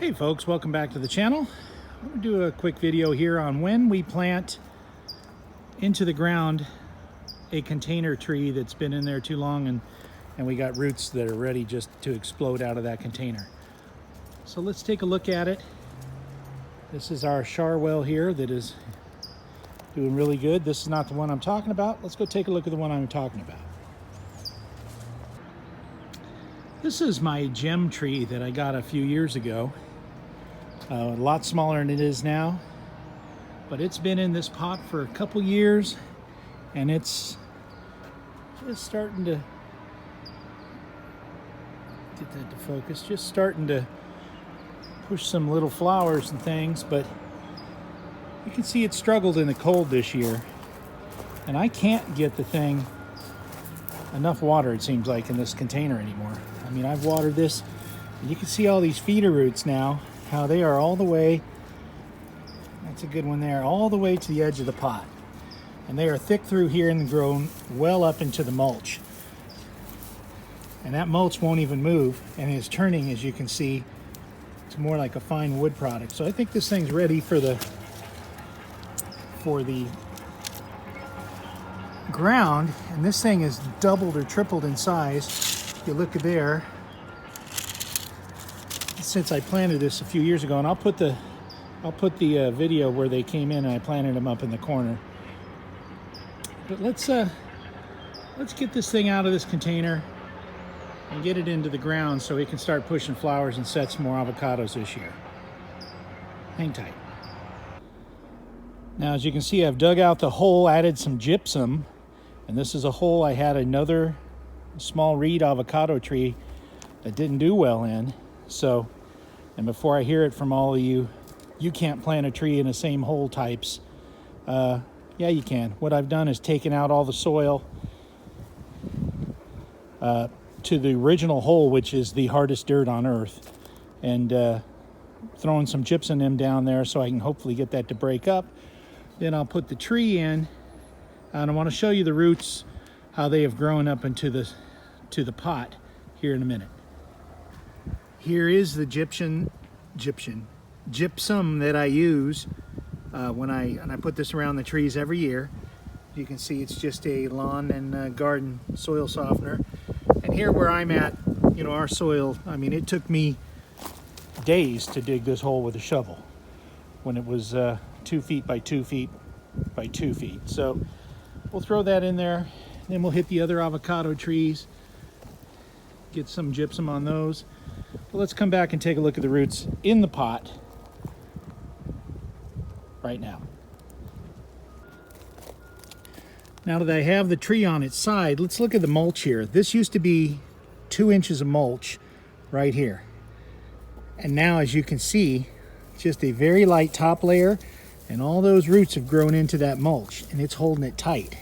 Hey folks, welcome back to the channel. I'm going to do a quick video here on when we plant into the ground a container tree that's been in there too long and we got roots that are ready just to explode out of that container. So let's take a look at it. This is our Charwell here that is doing really good. This is not the one I'm talking about. Let's go take a look at the one I'm talking about. This is my gem tree that I got a few years ago. A lot smaller than it is now, but it's been in this pot for a couple years and it's just starting to get that to focus, just starting to push some little flowers and things, but you can see it struggled in the cold this year, and I can't get the thing enough water, it seems like, in this container anymore. I mean, I've watered this and you can see all these feeder roots now, how they are all the way, that's a good one there, all the way to the edge of the pot. And they are thick through here and grown well up into the mulch. And that mulch won't even move and is turning, as you can see, to more like a fine wood product. So I think this thing's ready for the ground, and this thing is doubled or tripled in size. If you look there, since I planted this a few years ago, and I'll put the video where they came in and I planted them up in the corner. But let's get this thing out of this container and get it into the ground so we can start pushing flowers and set some more avocados this year. Hang tight. Now, as you can see, I've dug out the hole, added some gypsum, and this is a hole I had another small reed avocado tree that didn't do well in. So, and before I hear it from all of you, you can't plant a tree in the same hole types. Yeah, you can. What I've done is taken out all the soil to the original hole, which is the hardest dirt on earth, and throwing some gypsum in down there so I can hopefully get that to break up. Then I'll put the tree in, and I want to show you the roots, how they have grown up into the pot here in a minute. Here is the gypsum that I use when I put this around the trees every year. You can see it's just a lawn and garden soil softener. And here where I'm at, you know, our soil, I mean, it took me days to dig this hole with a shovel when it was 2 feet by 2 feet by 2 feet. So we'll throw that in there. Then we'll hit the other avocado trees, get some gypsum on those. But let's come back and take a look at the roots in the pot right now. Now that I have the tree on its side, let's look at the mulch here. This used to be 2 inches of mulch right here. And now, as you can see, just a very light top layer, and all those roots have grown into that mulch, and it's holding it tight.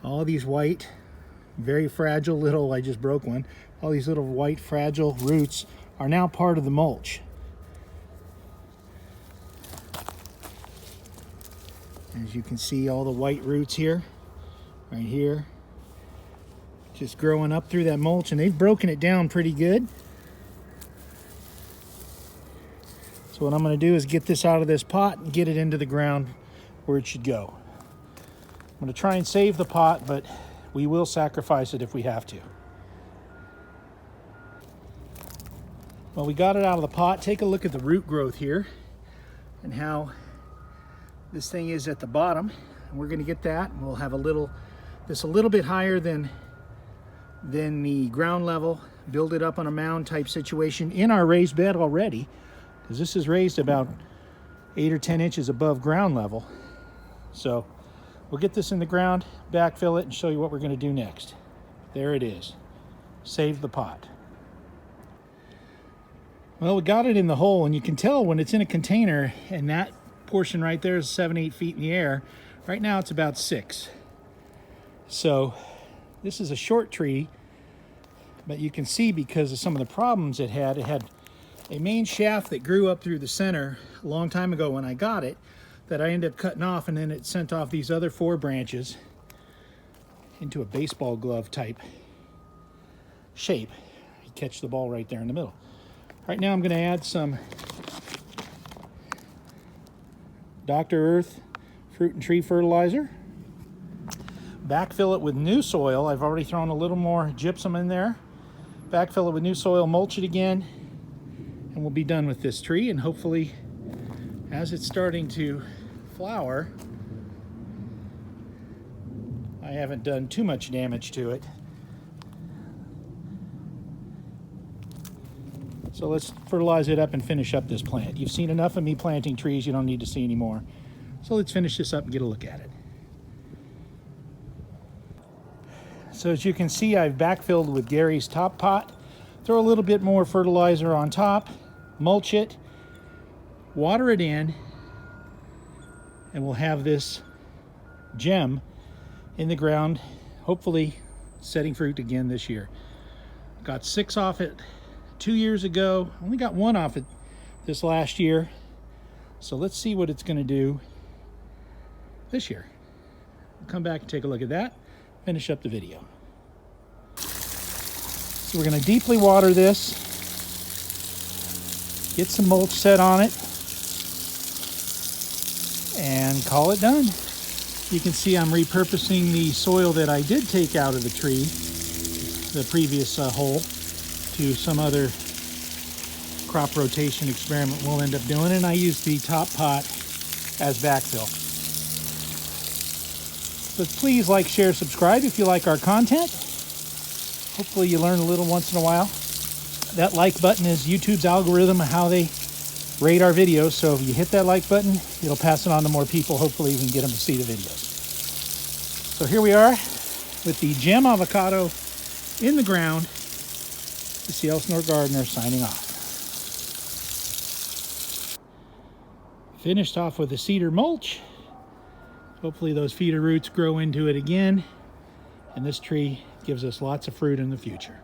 All these white, very fragile little, I just broke one, all these little white fragile roots are now part of the mulch. As you can see, all the white roots here, right here, just growing up through that mulch, and they've broken it down pretty good. So what I'm going to do is get this out of this pot and get it into the ground where it should go. I'm going to try and save the pot, but we will sacrifice it if we have to. Well, we got it out of the pot. Take a look at the root growth here and how this thing is at the bottom. And we're going to get that. We'll have a little bit higher than the ground level. Build it up on a mound type situation in our raised bed already, because this is raised about 8 or 10 inches above ground level. So we'll get this in the ground, backfill it, and show you what we're going to do next. There it is. Save the pot. Well, we got it in the hole, and you can tell when it's in a container, and that portion right there is 7-8 feet in the air. Right now it's about 6. So this is a short tree, but you can see because of some of the problems it had a main shaft that grew up through the center a long time ago when I got it, that I ended up cutting off, and then it sent off these other 4 branches into a baseball glove type shape. You catch the ball right there in the middle. Right now I'm going to add some Dr. Earth fruit and tree fertilizer. Backfill it with new soil. I've already thrown a little more gypsum in there. Backfill it with new soil, mulch it again, and we'll be done with this tree. And hopefully, as it's starting to flower, I haven't done too much damage to it. So let's fertilize it up and finish up this plant. You've seen enough of me planting trees, you don't need to see any more. So let's finish this up and get a look at it. So as you can see, I've backfilled with Gary's top pot. Throw a little bit more fertilizer on top, mulch it, water it in, and we'll have this gem in the ground, hopefully setting fruit again this year. Got 6 off it 2 years ago, only got 1 off it this last year. So let's see what it's going to do this year. We'll come back and take a look at that, finish up the video. So we're going to deeply water this, get some mulch set on it, and call it done. You can see I'm repurposing the soil that I did take out of the tree, the previous hole, to some other crop rotation experiment we'll end up doing, and I use the top pot as backfill. But please like, share, subscribe if you like our content. Hopefully you learn a little once in a while. That like button is YouTube's algorithm of how they rate our videos, so if you hit that like button, it'll pass it on to more people. Hopefully we can get them to see the videos. So here we are with the gem avocado in the ground. This is the Elsinore Gardener signing off. Finished off with the cedar mulch. Hopefully those feeder roots grow into it again, and this tree gives us lots of fruit in the future.